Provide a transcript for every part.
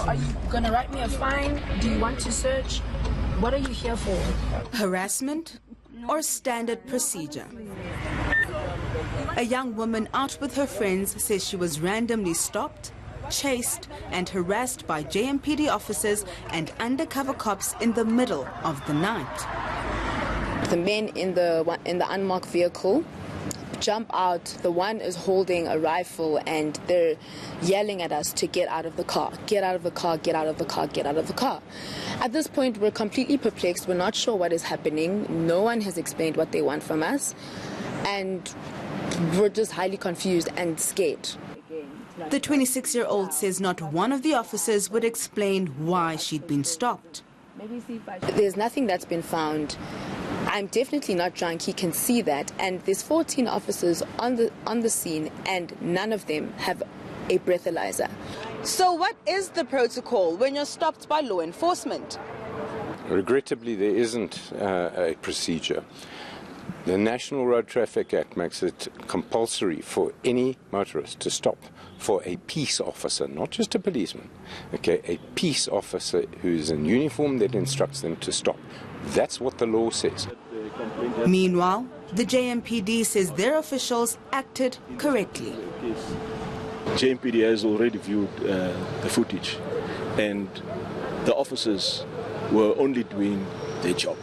Are you going to write me a fine? Do you want to search? What are you here for? Harassment or standard procedure? A young woman out with her friends says she was randomly stopped, chased and harassed by JMPD officers and undercover cops in the middle of the night. The men in the unmarked vehicle jump out. The one is holding a rifle and they're yelling at us to get out of the car, get out of the car, get out of the car, get out of the car. At this point, we're completely perplexed. We're not sure what is happening. No one has explained what they want from us. And we're just highly confused and scared. The 26-year-old says not one of the officers would explain why she'd been stopped. There's nothing that's been found. I'm definitely not drunk, he can see that, and there's 14 officers on the scene and none of them have a breathalyzer. So what is the protocol when you're stopped by law enforcement? Regrettably, there isn't a procedure. The National Road Traffic Act makes it compulsory for any motorist to stop for a peace officer, not just a policeman, okay, a peace officer who's in uniform that instructs them to stop. That's what the law says. Meanwhile, the JMPD says their officials acted correctly. JMPD has already viewed the footage and the officers were only doing their job.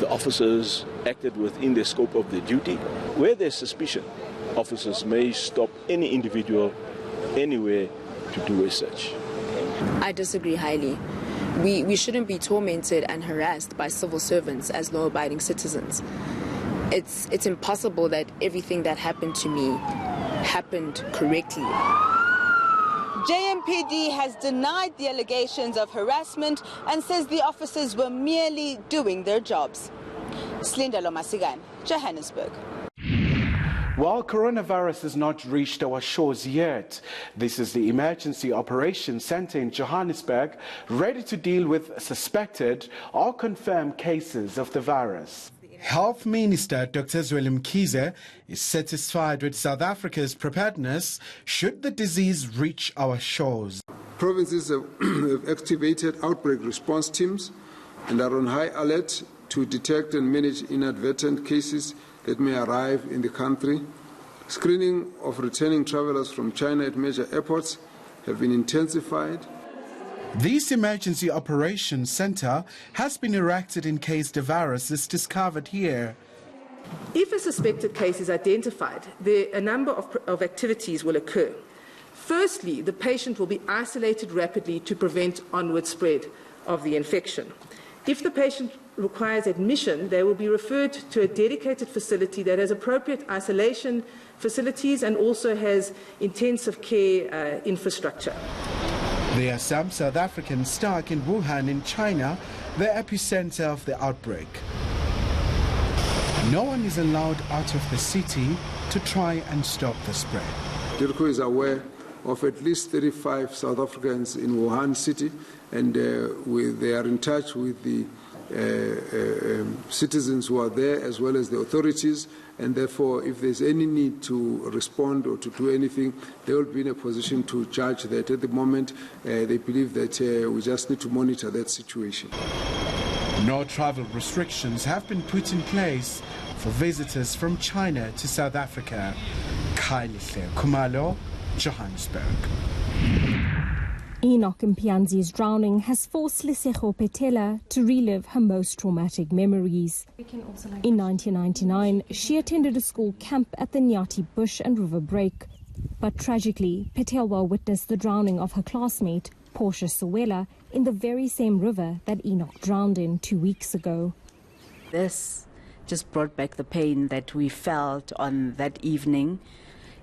The officers acted within the scope of their duty. Where there's suspicion, officers may stop any individual anywhere to do a search. I disagree highly. We shouldn't be tormented and harassed by civil servants as law-abiding citizens. It's impossible that everything that happened to me happened correctly. JMPD has denied the allegations of harassment and says the officers were merely doing their jobs. Slindalo Masigan, Johannesburg. While coronavirus has not reached our shores yet, this is the Emergency Operations Center in Johannesburg, ready to deal with suspected or confirmed cases of the virus. Health Minister Dr. Nyati Riverbreak is satisfied with South Africa's preparedness should the disease reach our shores. Provinces have activated outbreak response teams and are on high alert to detect and manage inadvertent cases that may arrive in the country. Screening of returning travelers from China at major airports have been intensified. This Emergency Operations Center has been erected in case the virus is discovered here. If a suspected case is identified, a number of activities will occur. Firstly, the patient will be isolated rapidly to prevent onward spread of the infection. If the patient requires admission, they will be referred to a dedicated facility that has appropriate isolation facilities and also has intensive care infrastructure. There are some South Africans stuck in Wuhan in China, the epicenter of the outbreak. No one is allowed out of the city to try and stop the spread. DIRCO is aware of at least 35 South Africans in Wuhan city, and they are in touch with the citizens who are there as well as the authorities, and therefore if there's any need to respond or to do anything, they will be in a position to judge that. At the moment, they believe that we just need to monitor that situation. No travel restrictions have been put in place for visitors from China to South Africa. Khalihle Khumalo, Johannesburg. Enock Mpianzi's drowning has forced Lesego Petela to relive her most traumatic memories. In 1999, she attended a school camp at the Nyati Bush and Riverbreak. But tragically, Petelwa witnessed the drowning of her classmate, Portia Sowela, in the very same river that Enock drowned in 2 weeks ago. This just brought back the pain that we felt on that evening.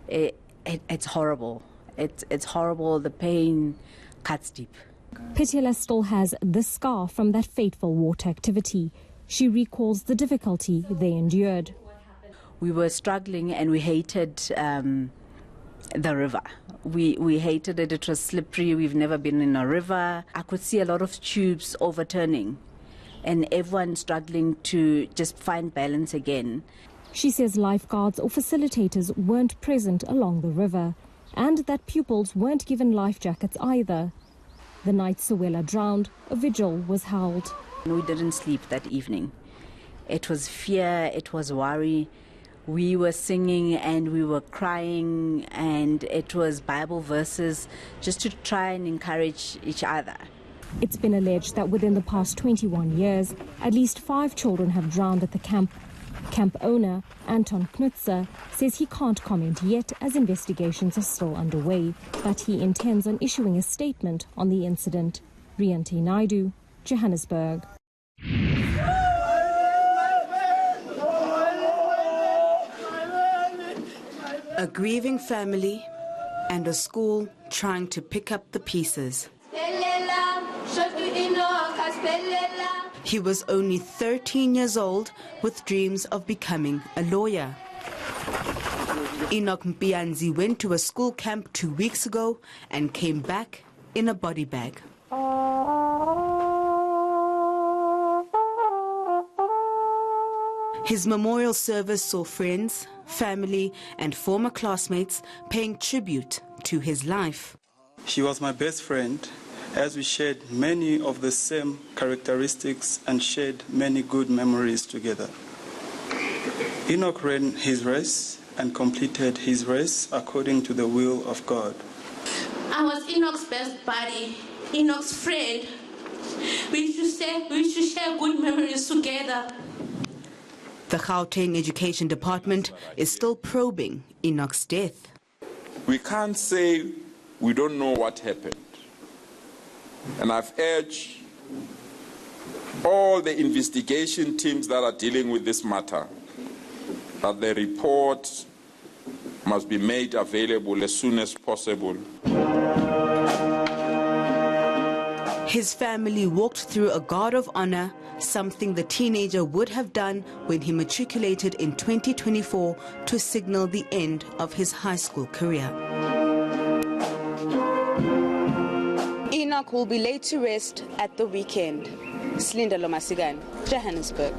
It's horrible. It's horrible. The pain cuts deep. Petela still has the scar from that fateful water activity. She recalls the difficulty they endured. We were struggling and we hated the river. We hated it. It was slippery. We've never been in a river. I could see a lot of tubes overturning and everyone struggling to just find balance again. She says lifeguards or facilitators weren't present along the river, and that pupils weren't given life jackets either. The night Sewela drowned, a vigil was held. We didn't sleep that evening. It was fear, it was worry. We were singing and we were crying, and it was Bible verses just to try and encourage each other. It's been alleged that within the past 21 years, at least 5 children have drowned at the camp. Camp owner Anton Knutzer says he can't comment yet as investigations are still underway, but he intends on issuing a statement on the incident. Rianti Naidu, Johannesburg. A grieving family and a school trying to pick up the pieces. He was only 13 years old with dreams of becoming a lawyer. Enock Mpianzi went to a school camp 2 weeks ago and came back in a body bag. His memorial service saw friends, family and former classmates paying tribute to his life. She was my best friend, as we shared many of the same characteristics and shared many good memories together. Enoch ran his race and completed his race according to the will of God. I was Enoch's best buddy, Enoch's friend. We used to share good memories together. The Gauteng Education Department is still probing Enoch's death. We can't say we don't know what happened. And I've urged all the investigation teams that are dealing with this matter that the report must be made available as soon as possible. His family walked through a guard of honor, something the teenager would have done when he matriculated in 2024 to signal the end of his high school career. Enoch will be laid to rest at the weekend. Slinda Lomasigan, Johannesburg.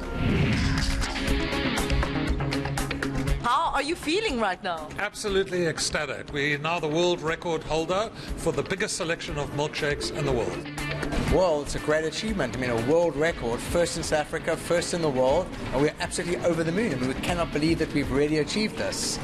How are you feeling right now? Absolutely ecstatic. We're now the world record holder for the biggest selection of milkshakes in the world. Well, it's a great achievement. I mean, a world record, first in South Africa, first in the world, and we're absolutely over the moon. I mean, we cannot believe that we've really achieved this.